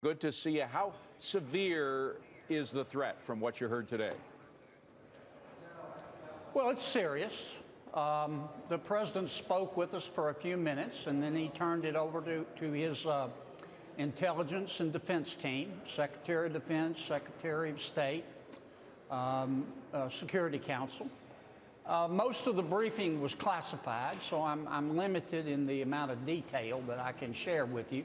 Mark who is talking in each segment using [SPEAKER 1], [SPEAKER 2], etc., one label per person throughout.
[SPEAKER 1] Good to see you. How severe is the threat from what you heard today?
[SPEAKER 2] Well, it's serious. The president spoke with us for a few minutes, and then he turned it over to his intelligence and defense team, Secretary of Defense, Secretary of State, Security Council. Most of the briefing was classified, so I'm limited in the amount of detail that I can share with you.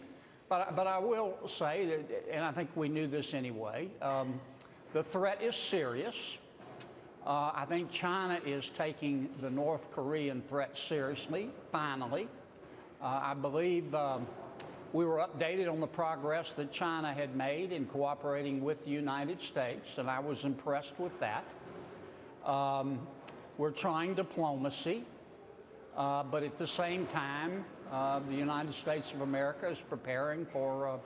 [SPEAKER 2] But I will say that, and I think we knew this anyway, the threat is serious. I think China is taking the North Korean threat seriously, finally. I believe we were updated on the progress that China had made in cooperating with the United States, and I was impressed with that. We're trying diplomacy, but at the same time, the United States of America is preparing for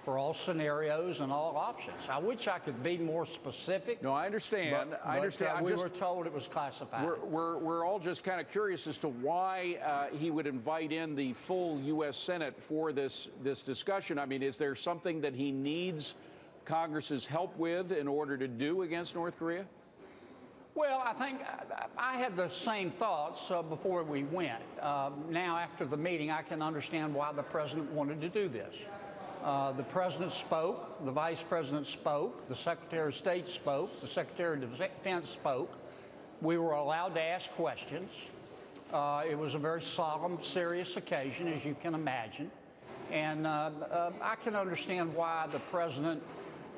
[SPEAKER 2] all scenarios and all options. I wish I could be more specific.
[SPEAKER 1] No, I understand. I understand.
[SPEAKER 2] We were told it was classified.
[SPEAKER 1] We're all just kind of curious as to why he would invite in the full U.S. Senate for this discussion. I mean, is there something that he needs Congress's help with in order to do against North Korea?
[SPEAKER 2] Well, I think I had the same thoughts before we went. Now, after the meeting, I can understand why the president wanted to do this. The president spoke, the vice president spoke, the secretary of state spoke, the secretary of defense spoke. We were allowed to ask questions. It was a very solemn, serious occasion, as you can imagine. And I can understand why the president,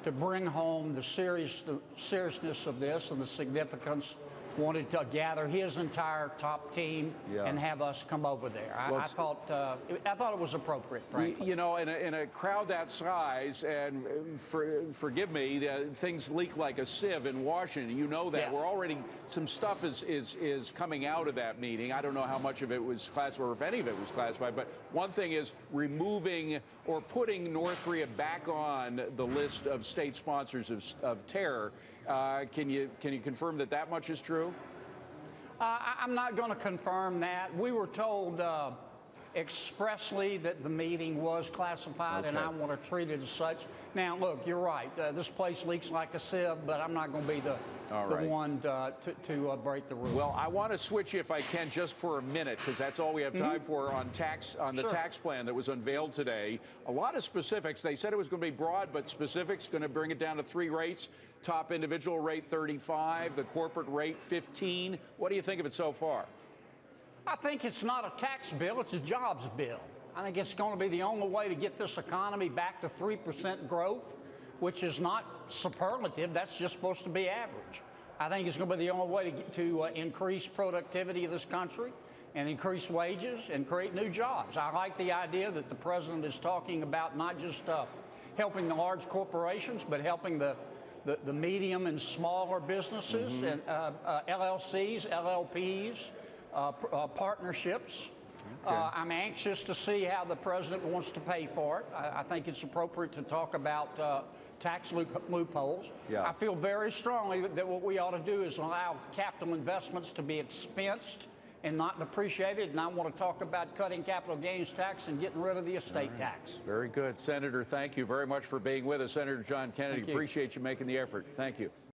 [SPEAKER 2] to bring home the seriousness of this and the significance, wanted to gather his entire top team and have us come over there. I thought it was appropriate, frankly.
[SPEAKER 1] You know, in a crowd that size, and forgive me, things leak like a sieve in Washington. You know that. Yeah. We're already, some stuff is coming out of that meeting. I don't know how much of it was classified or if any of it was classified, but one thing is removing or putting North Korea back on the list of state sponsors of terror. Can you confirm that that much is true?
[SPEAKER 2] I'm not going to confirm that. We were told expressly that the meeting was classified, and I want to treat it as such. Now, look, you're right. This place leaks like a sieve, but I'm not going to be the one to break the rules.
[SPEAKER 1] Well, I want to switch you, if I can, just for a minute, because that's all we have time for on the tax plan that was unveiled today. A lot of specifics. They said it was going to be broad, but specifics, going to bring it down to 3 rates. Top individual rate 35, the corporate rate 15. What do you think of it so far?
[SPEAKER 2] I think it's not a tax bill, it's a jobs bill. I think it's going to be the only way to get this economy back to 3% growth, which is not superlative, that's just supposed to be average. I think it's going to be the only way to increase productivity of this country and increase wages and create new jobs. I like the idea that the president is talking about not just helping the large corporations, but helping the medium and smaller businesses and LLCs, LLPs, partnerships. I'm anxious to see how the president wants to pay for it. I think it's appropriate to talk about tax loopholes. I feel very strongly that what we ought to do is allow capital investments to be expensed and not depreciated. And I want to talk about cutting capital gains tax and getting rid of the estate tax.
[SPEAKER 1] Very good. Senator, thank you very much for being with us. Senator John Kennedy, appreciate you making the effort. Thank you.